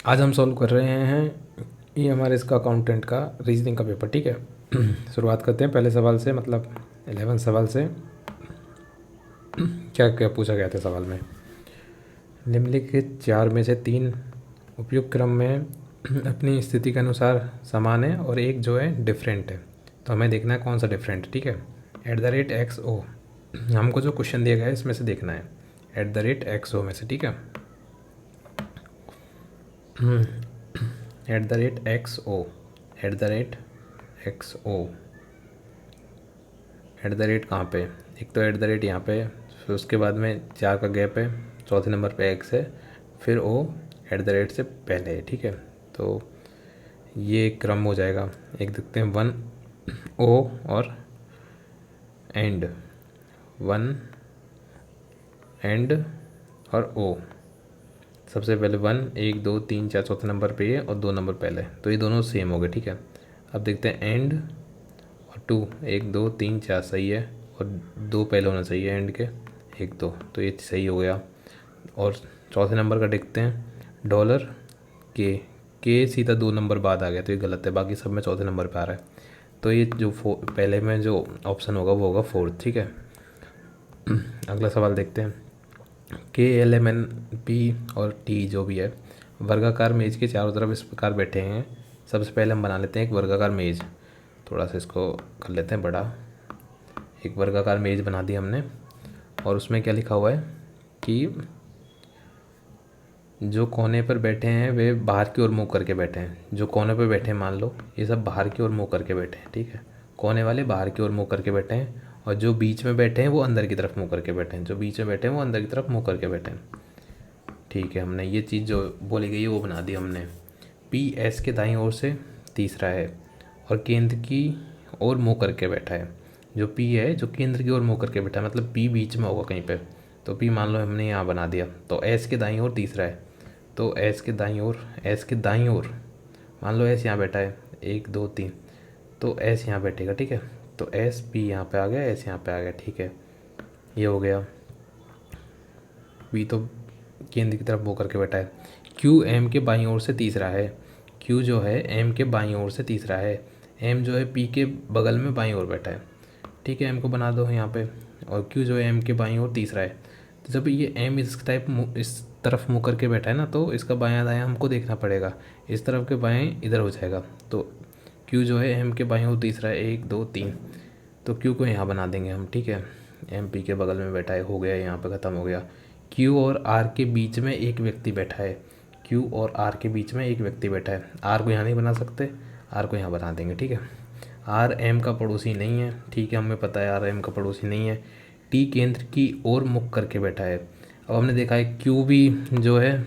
आज हम सॉल्व कर रहे हैं ये हमारे इसका अकाउंटेंट का रीजनिंग का पेपर। ठीक है, शुरुआत करते हैं पहले सवाल से, मतलब 11 सवाल से। क्या क्या पूछा गया था सवाल में? निम्नलिखित 4 में से 3 उपयुक्त क्रम में अपनी स्थिति के अनुसार समान है और एक जो है डिफरेंट है। तो हमें देखना है कौन सा डिफरेंट है। ठीक है, @XO हमको जो क्वेश्चन दिया गया है इसमें से देखना है, @XO में से। ठीक है, @XO, @XO, कहाँ पे? एक तो यहाँ पे, फिर उसके बाद में 4 का गैप है, चौथे नंबर पे X है, फिर O @ से पहले है। ठीक है, तो ये क्रम हो जाएगा। एक देखते हैं 1 O और एंड, 1 एंड और O। सबसे पहले 1, 1, 2, 3, 4 चौथे नंबर पे ये और 2 नंबर पहले, तो ये दोनों सेम हो गए। ठीक है, अब देखते हैं एंड और 2, 1, 2, 3, 4 सही है, और 2 पहले होना चाहिए एंड के, 1, 2, तो ये सही हो गया। और चौथे नंबर का देखते हैं डॉलर के सीधा 2 नंबर बाद आ गया, तो ये गलत है, बाकी सब में चौथे नंबर पे आ रहा है। तो ये जो पहले में जो ऑप्शन होगा वो होगा 4। ठीक है, अगला सवाल देखते हैं। KLMNP और T जो भी है, वर्गाकार मेज के चारों तरफ इस प्रकार बैठे हैं। सबसे पहले हम बना लेते हैं एक वर्गाकार मेज, थोड़ा सा इसको कर लेते हैं बड़ा। एक वर्गाकार मेज बना दी हमने, और उसमें क्या लिखा हुआ है कि जो कोने पर बैठे हैं वे बाहर की ओर मुँह करके बैठे हैं। जो कोने पर बैठे हैं, मान लो ये सब बाहर की ओर मुँह करके बैठे हैं। ठीक है, कोने वाले बाहर की ओर मुँह करके बैठे हैं, और जो बीच में बैठे हैं वो अंदर की तरफ मुँह करके बैठे हैं। जो बीच में बैठे हैं वो अंदर की तरफ मुँह करके बैठे हैं। ठीक है, हमने ये चीज़ जो बोली गई है वो बना दी हमने। PS के दाईं ओर से तीसरा है और केंद्र की ओर मुँह करके बैठा है। जो P है जो केंद्र की ओर मुँह करके बैठा है, मतलब P बीच में होगा कहीं पे, तो P मान लो हमने यहाँ बना दिया। तो S के दाईं ओर तीसरा है, तो S के दाईं ओर मान लो S यहाँ बैठा है, 1, 2, 3, तो S यहाँ बैठेगा। ठीक है, तो S P यहाँ पे आ गया, S यहाँ पे आ गया। ठीक है, ये हो गया। P तो केंद्र की तरफ मुँह करके बैठा है। Q M के बाईं ओर से तीसरा है। Q जो है M के बाईं ओर से तीसरा है। M जो है P के बगल में बाईं ओर बैठा है। ठीक है, M को बना दो यहाँ पे, और Q जो है M के बाईं ओर तीसरा है। तो जब ये M इस तरफ मुँह करके बैठा है ना, तो इसका बायां दायां हमको देखना पड़ेगा। इस तरफ के बाएं इधर हो जाएगा, तो Q जो है M के बाईं ओर तीसरा है, 1, 2, 3, तो Q को यहाँ बना देंगे हम। ठीक है, M P के बगल में बैठा है, हो गया, यहाँ पे ख़त्म हो गया। Q और R के बीच में एक व्यक्ति बैठा है। Q और R के बीच में एक व्यक्ति बैठा है। R को यहाँ नहीं बना सकते, R को यहाँ बना देंगे। ठीक है, R M का पड़ोसी नहीं है। ठीक है, हमें पता है R M का पड़ोसी नहीं है। T केंद्र की ओर मुख करके बैठा है। अब हमने देखा है Q भी जो है,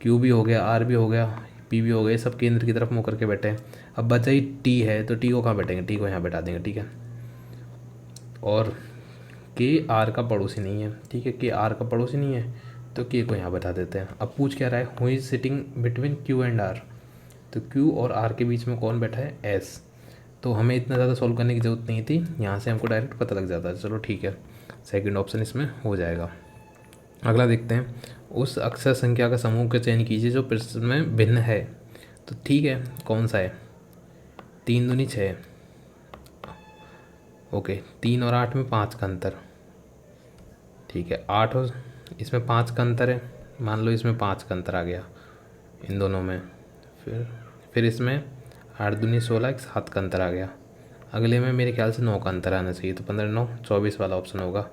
Q भी हो गया, R भी हो गया, P भी हो गया, सब केंद्र की तरफ मुँह करके बैठे हैं। अब बचा ही T है, तो T को कहाँ बैठेंगे? T को यहाँ बैठा देंगे। ठीक है, और K R का पड़ोसी नहीं है। ठीक है, K R का पड़ोसी नहीं है, तो K को यहाँ बैठा देते हैं। अब पूछ क्या रहा है, who is sitting between Q and R, तो Q और R के बीच में कौन बैठा है? S। तो हमें इतना ज़्यादा सॉल्व करने की ज़रूरत नहीं थी, यहाँ से हमको डायरेक्ट पता लग जाता है। चलो ठीक है, सेकंड ऑप्शन इसमें हो जाएगा। अगला देखते हैं, उस अक्षर संख्या का समूह का चयन कीजिए जो प्रश्न में भिन्न है। तो ठीक है, कौन सा है? 3 दूनी 6, ओके। 3 और 8 में 5 का अंतर। ठीक है, 8 और इसमें 5 का अंतर है, मान लो इसमें 5 का अंतर आ गया इन दोनों में। फिर इसमें 8 दूनी 16, एक 7 का अंतर आ गया। अगले में मेरे ख्याल से 9 का अंतर आना चाहिए, तो 15, 9, 24 वाला ऑप्शन होगा।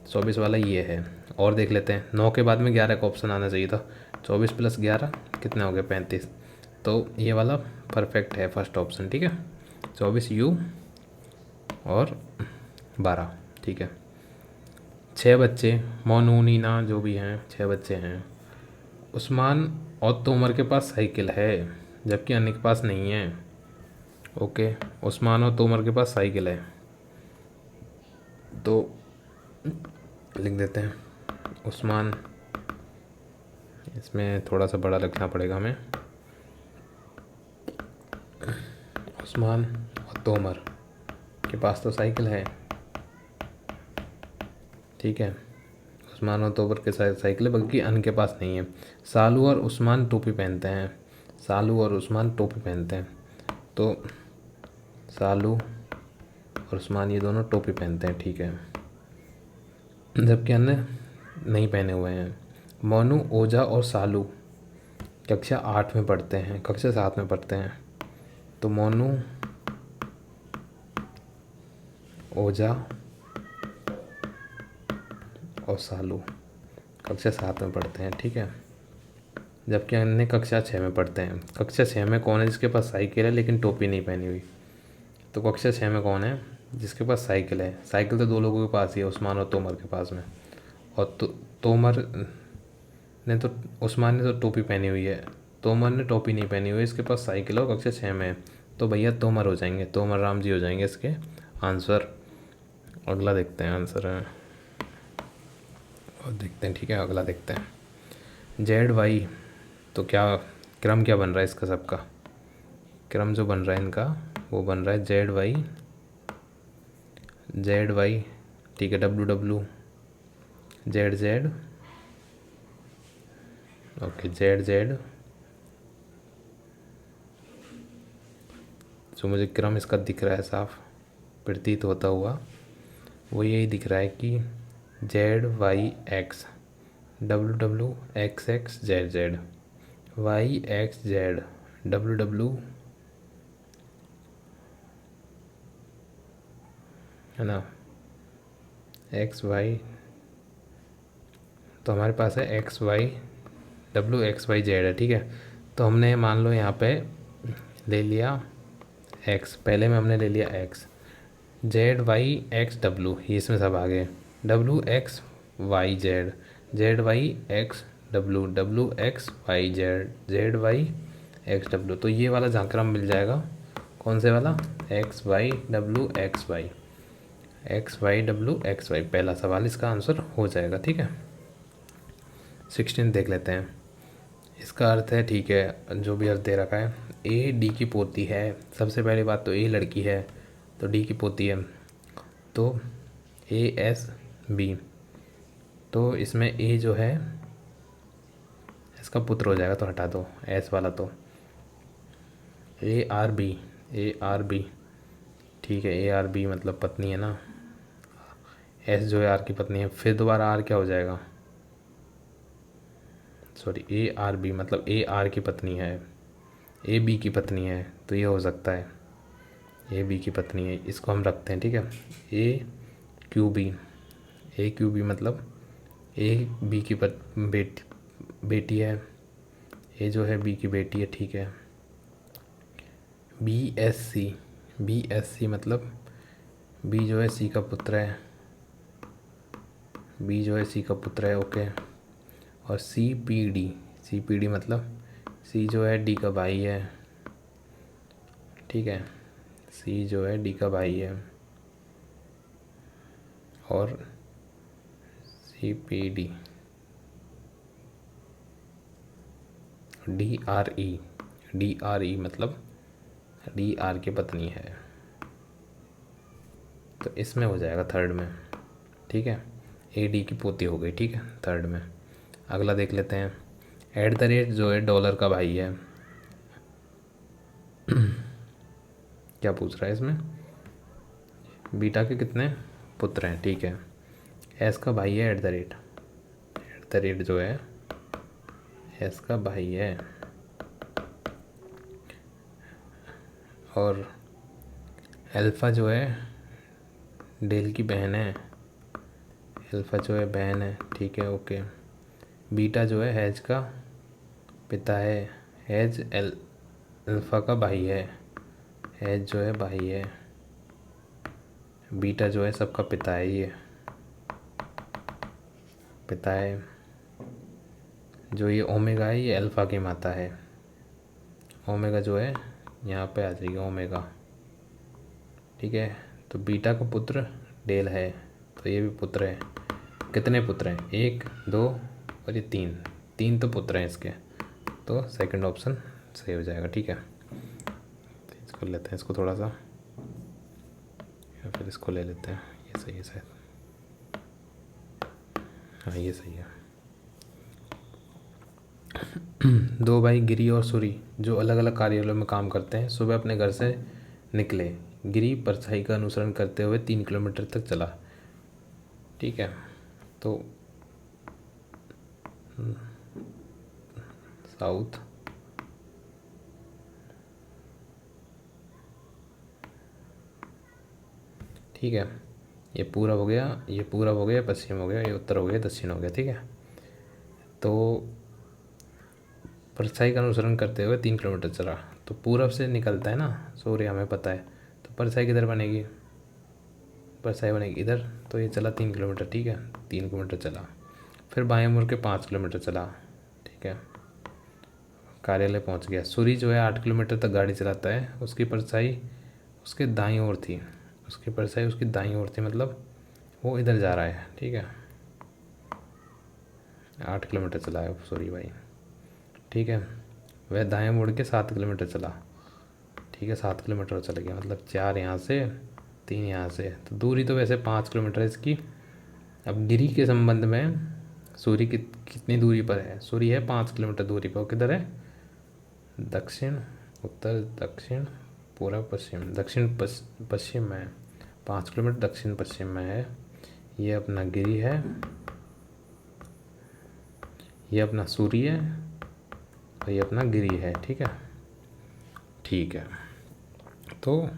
24 वाला ये है। और देख लेते हैं, 9 के बाद में 11 का ऑप्शन आना चाहिए था। 24 + 11 कितना हो गया? 35। तो ये वाला परफेक्ट है, फर्स्ट ऑप्शन। ठीक है, 24U और 12। ठीक है, 6 बच्चे, मोनू नीना जो भी हैं, 6 बच्चे हैं। उस्मान और तोमर के पास साइकिल है जबकि अन्य के पास नहीं है। ओके, उस्मान और तोमर के पास साइकिल है, तो लिख देते हैं उस्मान, इसमें थोड़ा सा बड़ा लिखना पड़ेगा हमें। उस्मान और तोमर के पास तो साइकिल है। ठीक है, उस्मान और तोमर के साइकिल है, बल्कि अन के पास नहीं है। सालू और उस्मान टोपी पहनते हैं। सालू और उस्मान टोपी पहनते हैं। तो सालू और उस्मान ये दोनों टोपी पहनते हैं, ठीक है, जबकि अन्य नहीं पहने हुए हैं। मोनू, ओझा और सालू कक्षा 8 में पढ़ते हैं, कक्षा 7 में पढ़ते हैं। तो मोनू, ओझा और सालू कक्षा 7 में पढ़ते हैं, ठीक है, जबकि अन्य कक्षा 6 में पढ़ते हैं। कक्षा 6 में कौन है जिसके पास साइकिल है लेकिन टोपी नहीं पहनी हुई? तो कक्षा 6 में कौन है जिसके पास साइकिल है? साइकिल तो दो लोगों के पास ही है, उस्मान और तोमर के पास में। और तोमर ने तो, उस्मान ने तो टोपी पहनी हुई है, तोमर ने टोपी नहीं पहनी हुई, इसके पास साइकिल है और कक्षा 6 में है। तो भैया तोमर हो जाएंगे, तोमर राम जी हो जाएंगे इसके आंसर। अगला देखते हैं आंसर है, और देखते हैं, ठीक है, अगला देखते हैं। जेड वाई, तो क्या क्रम क्या बन रहा है इसका? सबका क्रम जो बन रहा है इनका वो बन रहा है जेड वाई, जेड वाई, ठीक है, W W, Z Z, okay, Z Z. जो मुझे क्रम इसका दिख रहा है साफ प्रतीत होता हुआ, वो यही दिख रहा है कि Z Y X, W W, X X, Z Z, Y X Z, W W, है ना, एक्स वाई। तो हमारे पास है X Y W, X Y Z है, ठीक है। तो हमने मान लो यहाँ पे ले लिया एक्स, पहले में हमने ले लिया X, Z Y X W, ये इसमें सब आ गए, W X Y Z, Z Y X W, W X Y Z, Z Y X W. तो ये वाला जहाँ क्रम मिल जाएगा, कौन से वाला? X Y W X Y, X Y W X Y, पहला सवाल इसका आंसर हो जाएगा, ठीक है। 16 देख लेते हैं। इसका अर्थ है, ठीक है, जो भी अर्थ दे रखा है, ए डी की पोती है। सबसे पहली बात तो ए लड़की है तो डी की पोती है, तो ए एस बी, तो इसमें ए जो है इसका पुत्र हो जाएगा, तो हटा दो एस वाला। तो A R B, A R B, ठीक है, ए आर बी मतलब पत्नी है ना, एस जो है आर की पत्नी है, फिर दोबारा आर क्या हो जाएगा, सॉरी, ए आर बी मतलब ए आर की पत्नी है, ए बी की पत्नी है, तो ये हो सकता है ए बी की पत्नी है, इसको हम रखते हैं, ठीक है। ए क्यू बी, ए क्यू बी मतलब ए बी की बेटी है, ए जो है बी की बेटी है, ठीक है। B S C, B S C मतलब बी जो है सी का पुत्र है, बी जो है सी का पुत्र है, ओके। और C P D, C P D मतलब सी जो है डी का भाई है, ठीक है, सी जो है डी का भाई है। और C P D, D R E, D R E मतलब डी आर की पत्नी है, तो इसमें हो जाएगा थर्ड में, ठीक है, ए डी की पोती हो गई, ठीक है, थर्ड में। अगला देख लेते हैं। एट द रेट जो है डॉलर का भाई है। क्या पूछ रहा है इसमें? बीटा के कितने पुत्र हैं, ठीक है, एस का भाई है at the rate, at the rate जो है एस का भाई है, और अल्फ़ा जो है डेल की बहन है, अल्फ़ा जो है बहन है, ठीक है, ओके। बीटा जो है हैज का पिता है, हैज अल्फ़ा का भाई है, हैज जो है भाई है, बीटा जो है सबका पिता है, ये पिता है। जो ये ओमेगा है ये अल्फ़ा की माता है, ओमेगा जो है यहाँ पे आ जाएगी ओमेगा, ठीक है। तो बीटा का पुत्र डेल है, तो ये भी पुत्र है। कितने पुत्र हैं? 1 2 और ये 3, 3 तो पुत्र हैं इसके, तो सेकंड ऑप्शन सही हो जाएगा, ठीक है। तो इसको लेते हैं, इसको थोड़ा सा, या फिर इसको ले लेते हैं, ये सही है शायद, हाँ ये सही है। दो भाई गिरी और सूरी जो अलग अलग कार्यालयों में काम करते हैं सुबह अपने घर से निकले। गिरी परछाई का अनुसरण करते हुए 3 किलोमीटर तक चला। ठीक है, तो साउथ ठीक है, ये पूरब हो गया, ये पूरब हो गया, पश्चिम हो गया, ये उत्तर हो गया, दक्षिण हो गया। ठीक है, तो परछाई का अनुसरण करते हुए 3 किलोमीटर चला, तो पूरब से निकलता है ना सूर्य, हमें पता है, तो परछाई किधर बनेगी, परछाई बनेगी इधर, तो ये चला 3 किलोमीटर। ठीक है, 3 किलोमीटर चला, फिर बाएं मुड़ के 5 किलोमीटर चला। ठीक है, कार्यालय पहुंच गया। सूरी जो है 8 किलोमीटर तक गाड़ी चलाता है, उसकी परछाई उसके दाईं ओर थी, उसकी परछाई उसकी दाईं ओर थी, मतलब वो इधर जा रहा है। ठीक है, 8 किलोमीटर चला है सूरी भाई। ठीक है, वह दाएं मुड़ के 7 किलोमीटर चला। ठीक है, 7 किलोमीटर चल गया, मतलब 4 यहाँ से, 3 यहाँ से, तो दूरी तो वैसे 5 किलोमीटर है इसकी। अब गिरी के संबंध में सूर्य की कितनी दूरी पर है, सूर्य है 5 किलोमीटर दूरी पर, वो किधर है, दक्षिण उत्तर दक्षिण पूर्व पश्चिम, दक्षिण पश्चिम में है, 5 किलोमीटर दक्षिण पश्चिम में है। ये अपना गिरी है, ये अपना सूर्य है, और ये अपना गिरी है। ठीक है, ठीक है, तो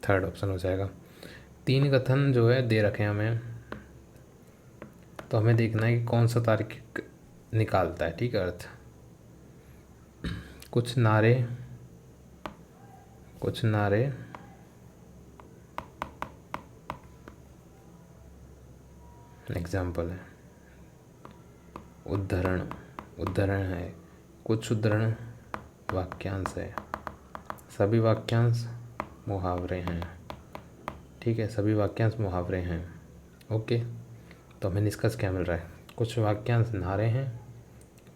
थर्ड ऑप्शन हो जाएगा। 3 कथन जो है दे रखे हैं हमें, तो हमें देखना है कि कौन सा तार्किक निकालता है। ठीक है, अर्थ कुछ नारे एग्जाम्पल है, उद्धरण है, कुछ उद्धरण वाक्यांश है, सभी वाक्यांश मुहावरे हैं। ठीक है, सभी वाक्यांश मुहावरे हैं। ओके, तो हमें निष्कर्ष क्या मिल रहा है, कुछ वाक्यांश नारे हैं,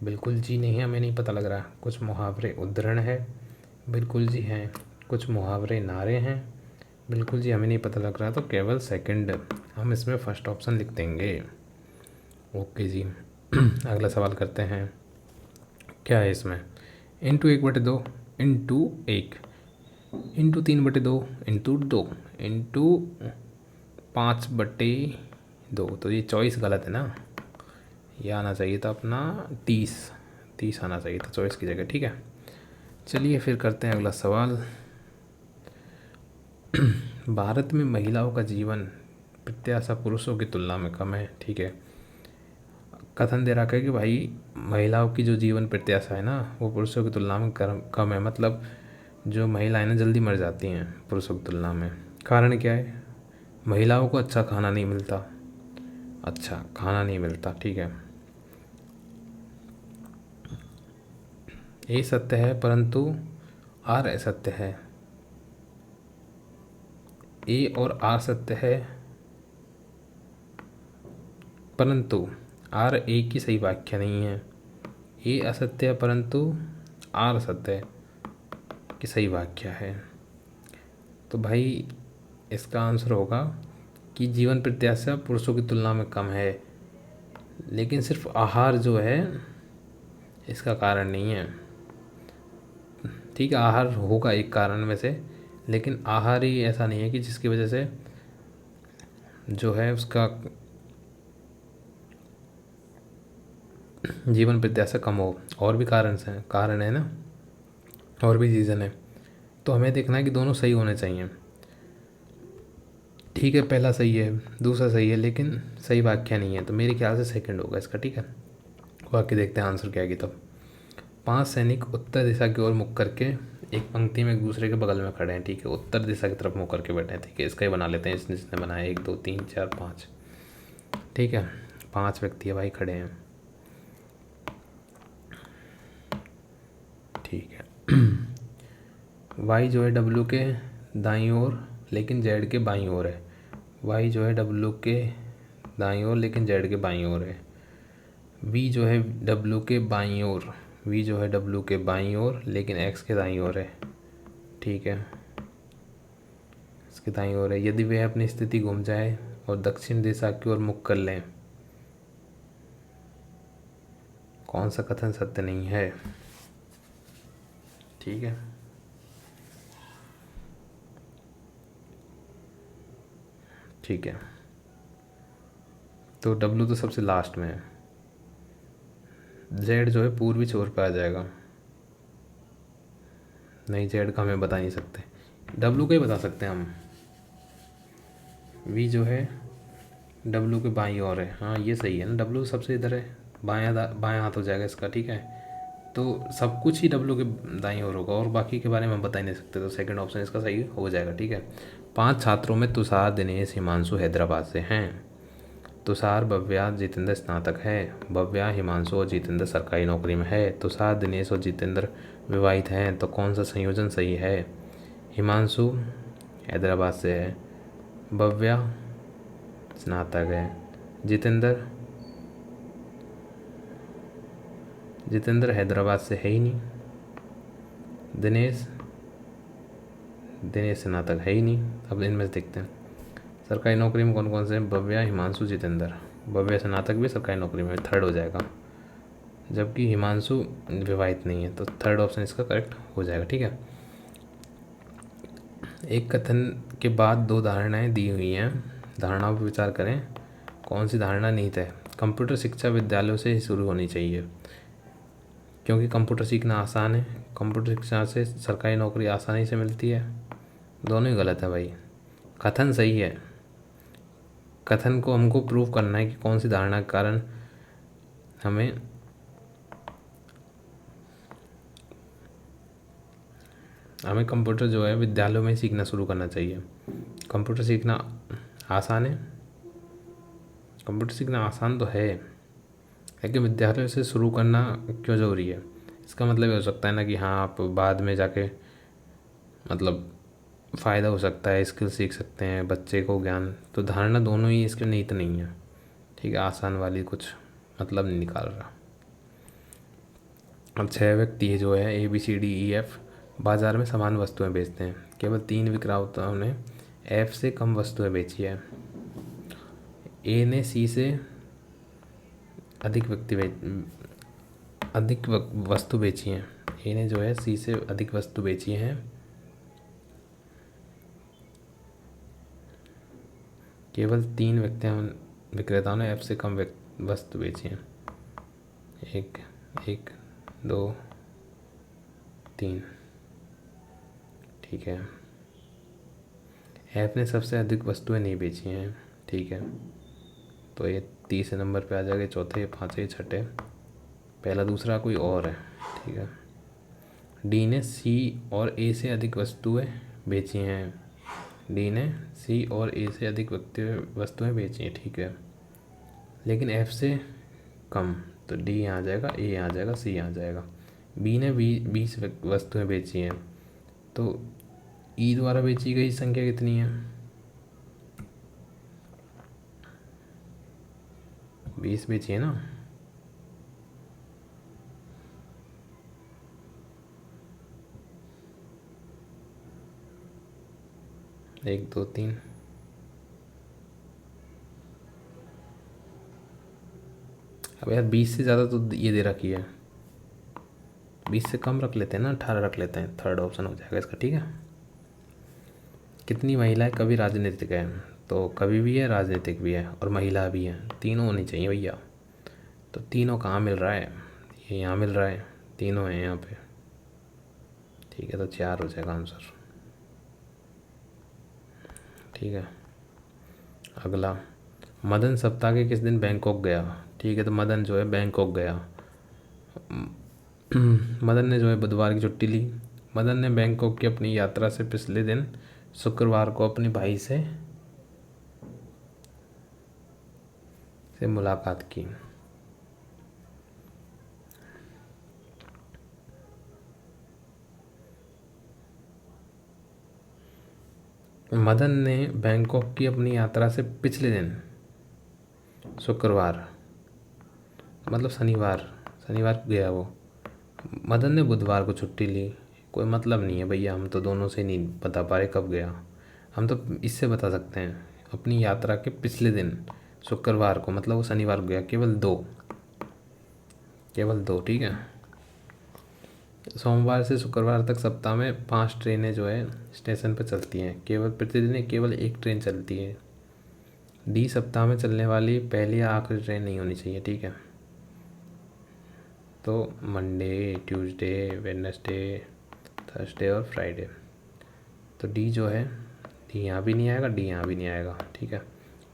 बिल्कुल जी नहीं है, हमें नहीं पता लग रहा। कुछ मुहावरे उद्धरण है, बिल्कुल जी हैं। कुछ मुहावरे नारे हैं, बिल्कुल जी हमें नहीं पता लग रहा, तो केवल सेकंड, हम इसमें फर्स्ट ऑप्शन लिख देंगे। ओके जी। अगला सवाल करते हैं, क्या है इसमें, into 1/2, into 1, into 3/2, into 2, into 5/2, तो ये चॉइस गलत है ना, ये आना चाहिए था अपना 30 आना चाहिए था चॉइस की जगह। ठीक है, चलिए फिर करते हैं अगला सवाल। भारत में महिलाओं का जीवन प्रत्याशा पुरुषों की तुलना में कम है। ठीक है, कथन दे रखा है कि भाई महिलाओं की जो जीवन प्रत्याशा है ना वो पुरुषों की तुलना में कम है, मतलब जो महिलाएं ना जल्दी मर जाती हैं पुरुषों की तुलना में। कारण क्या है, महिलाओं को अच्छा खाना नहीं मिलता। ठीक है, ये सत्य है परंतु आर असत्य है, ए और आर सत्य है परंतु आर ए की सही व्याख्या नहीं है। ए असत्य है परंतु आर सत्य की सही व्याख्या है। तो भाई इसका आंसर होगा कि जीवन प्रत्याशा पुरुषों की तुलना में कम है, लेकिन सिर्फ आहार जो है इसका कारण नहीं है। ठीक है, आहार होगा एक कारण में से, लेकिन आहार ही ऐसा नहीं है कि जिसकी वजह से जो है उसका जीवन प्रत्याशा कम हो। और भी कारण है ना, और भी रीज़न है, तो हमें देखना है कि दोनों सही होने चाहिए। ठीक है, पहला सही है, दूसरा सही है, लेकिन सही व्याख्या नहीं है, तो मेरे ख्याल से सेकंड होगा इसका। ठीक है, बाकी देखते हैं आंसर क्या है। तब 5 सैनिक उत्तर दिशा की ओर मुख करके एक पंक्ति में एक दूसरे के बगल में खड़े हैं। ठीक है, उत्तर दिशा की तरफ मुख करके बैठे हैं। ठीक है, इसका ही बना लेते हैं, जिसने बनाया 1 2 3 4 5। ठीक है, 5 व्यक्ति है भाई खड़े हैं। ठीक है, वाई जो है डब्ल्यू के दाईं ओर लेकिन जेड के बाईं ओर है। वाई जो है डब्ल्यू के दाईं ओर लेकिन जेड के बाईं ओर है। वी जो है डब्ल्यू के बाईं ओर, वी जो है डब्ल्यू के बाईं ओर लेकिन एक्स के दाईं ओर है। ठीक है, इसके दाईं ओर है। यदि वह अपनी स्थिति घूम जाए और दक्षिण दिशा की ओर मुख कर लें कौन सा कथन सत्य नहीं है। ठीक है, ठीक है। तो डब्लू तो सबसे लास्ट में है। जेड जो है पूर्वी छोर पे आ जाएगा। नहीं, जेड का हमें बता नहीं सकते, डब्लू का ही बता सकते हैं हम। वी जो है डब्लू के बाईं ओर है। हाँ ये सही है ना, डब्लू सबसे इधर है, बायां हाथ हो जाएगा इसका। ठीक है, तो सब कुछ ही डब्लू के दाईं ओर होगा और बाकी के बारे में हम बता ही नहीं सकते, तो सेकंड ऑप्शन इसका सही हो जाएगा। ठीक है। 5 छात्रों में तुषार, दिनेश, हिमांशु हैदराबाद से हैं। तुषार, भव्या, जितेंद्र स्नातक है। भव्या, हिमांशु और जितेंद्र सरकारी नौकरी में है। तुषार, दिनेश और जितेंद्र विवाहित हैं, तो कौन सा संयोजन सही है। हिमांशु हैदराबाद से है, भव्या स्नातक है, जितेंद्र हैदराबाद से है ही नहीं, दिनेश स्नातक है ही नहीं। अब इनमें से देखते हैं सरकारी नौकरी में कौन कौन से हैं। भव्या, हिमांशु, जितेंद्र। भव्या स्नातक भी सरकारी नौकरी में, थर्ड हो जाएगा, जबकि हिमांशु विवाहित नहीं है, तो थर्ड ऑप्शन इसका करेक्ट हो जाएगा। ठीक है। एक कथन के बाद 2 धारणाएं दी हुई हैं, धारणाओं पर विचार करें, कौन सी धारणा निहित है। कंप्यूटर शिक्षा विद्यालयों से ही शुरू होनी चाहिए, क्योंकि कंप्यूटर सीखना आसान है। कंप्यूटर शिक्षा से सरकारी नौकरी आसानी से मिलती है। दोनों ही गलत है भाई, कथन सही है। कथन को हमको प्रूव करना है कि कौन सी धारणा के कारण हमें कंप्यूटर जो है विद्यालयों में सीखना शुरू करना चाहिए। कंप्यूटर सीखना आसान है, कंप्यूटर सीखना आसान तो है, लेकिन विद्यालयों से शुरू करना क्यों ज़रूरी है। इसका मतलब ये हो सकता है ना कि हाँ आप बाद में जाके मतलब फ़ायदा हो सकता है, स्किल सीख सकते हैं, बच्चे को ज्ञान, तो धारणा दोनों ही इसके निहित नहीं है। ठीक है, आसान वाली कुछ मतलब नहीं निकाल रहा। अब 6 व्यक्ति जो है ABCDEF बाज़ार में समान वस्तुएं बेचते हैं, केवल 3 विक्रेताओं ने F से कम वस्तुएं बेची है। A ने C से अधिक वस्तु बेची हैं। A ने जो है C से अधिक वस्तु बेची हैं। केवल 3 विक्रेताओं ने F से कम वस्तु बेची हैं। 1 2 3। ठीक है, F ने सबसे अधिक वस्तुएं नहीं बेची हैं। ठीक है, तो ये तीसरे नंबर पे आ जाएगा, चौथे, पाँचवें, छठे, पहला दूसरा कोई और है। ठीक है, D ने C और A से अधिक वस्तुएं बेची हैं। D ने C और A से अधिक वस्तुएं बेची हैं। ठीक है, लेकिन F से कम, तो D यहाँ आ जाएगा, A यहाँ आ जाएगा, C यहाँ आ जाएगा। B ने 20 वस्तुएं बेची हैं, तो E द्वारा बेची गई संख्या कितनी है। 20 बेची है ना। एक, दो, तीन। अब यार 20 से ज़्यादा तो ये दे रखी है, 20 से कम रख लेते हैं ना, 18 रख लेते हैं, थर्ड ऑप्शन हो जाएगा इसका। ठीक है। कितनी महिलाएं कवि राजनीतिक है, तो कवि भी है, राजनीतिक भी है और महिला भी है, तीनों होनी चाहिए भैया। तो तीनों कहाँ मिल रहा है, ये यहाँ मिल रहा है, तीनों हैं यहाँ पे। ठीक है, तो 4 हो जाएगा आंसर। ठीक है, अगला, मदन सप्ताह के किस दिन बैंकॉक गया। ठीक है, तो मदन जो है बैंकॉक गया। मदन ने जो है बुधवार की छुट्टी ली। मदन ने बैंकॉक की अपनी यात्रा से पिछले दिन शुक्रवार को अपने भाई से मुलाकात की। मदन ने बैंकॉक की अपनी यात्रा से पिछले दिन, शुक्रवार मतलब शनिवार गया वो। मदन ने बुधवार को छुट्टी ली, कोई मतलब नहीं है भैया, हम तो दोनों से नहीं बता पा रहे कब गया। हम तो इससे बता सकते हैं अपनी यात्रा के पिछले दिन शुक्रवार को, मतलब वो शनिवार को गया, केवल 2। केवल 2, ठीक है। सोमवार से शुक्रवार तक सप्ताह में 5 ट्रेनें जो है स्टेशन पर चलती हैं, केवल प्रतिदिन केवल 1 ट्रेन चलती है। डी सप्ताह में चलने वाली पहली या आखिरी ट्रेन नहीं होनी चाहिए, ठीक है। तो मंडे, ट्यूसडे, वेडनेसडे, थर्सडे और फ्राइडे। तो डी जो है, डी यहाँ भी नहीं आएगा, डी यहाँ भी नहीं आएगा, ठीक है।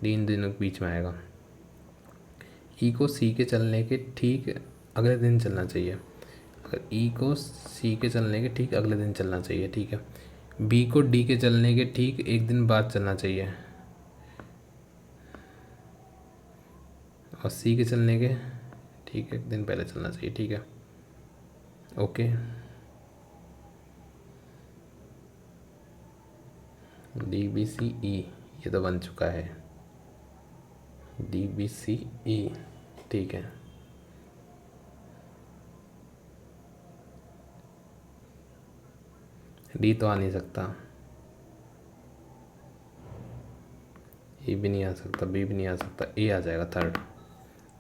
डी इन दिनों के बीच में आएगा। ई को सी के चलने के ठीक अगले दिन चलना चाहिए। अगर ई को सी के चलने के ठीक अगले दिन चलना चाहिए, ठीक है। बी को डी के चलने के ठीक 1 दिन बाद चलना चाहिए, और सी के चलने के ठीक 1 दिन पहले चलना चाहिए, ठीक है। ओके, डी बी सी ई ये तो बन चुका है, डी बी सी ई, ठीक है। डी तो आ नहीं सकता, ए भी नहीं आ सकता, बी भी नहीं आ सकता, ए आ जाएगा थर्ड।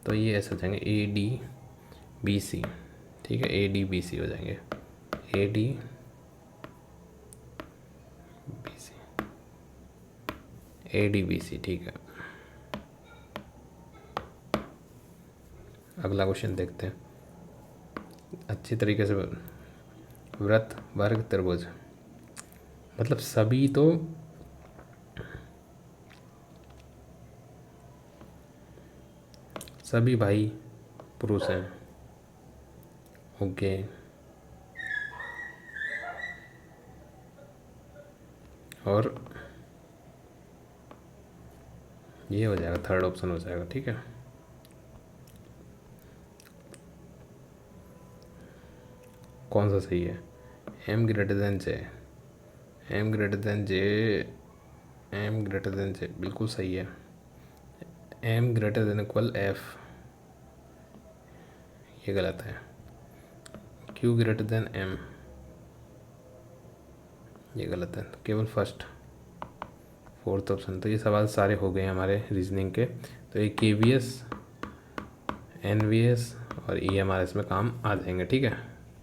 तो ये ऐसे हो जाएंगे ए डी बी सी, ठीक है। ए डी बी सी हो जाएंगे, A D B C, A D B C, ठीक है। अगला क्वेश्चन देखते हैं अच्छी तरीके से। वृत्त, वर्ग, त्रिभुज, मतलब सभी तो सभी भाई पुरुष हैं, ओके। और ये हो जाएगा, थर्ड ऑप्शन हो जाएगा, ठीक है। कौन सा सही है? M greater than J, M greater than J, M greater than J बिल्कुल सही है। M greater than equal F, ये गलत है। क्यू ग्रेटर देन एम, ये गलत है। केवल फर्स्ट, फोर्थ ऑप्शन। तो ये सवाल सारे हो गए हमारे रीजनिंग के। तो ये KVS, NVS और EMRS में काम आ जाएंगे, ठीक है।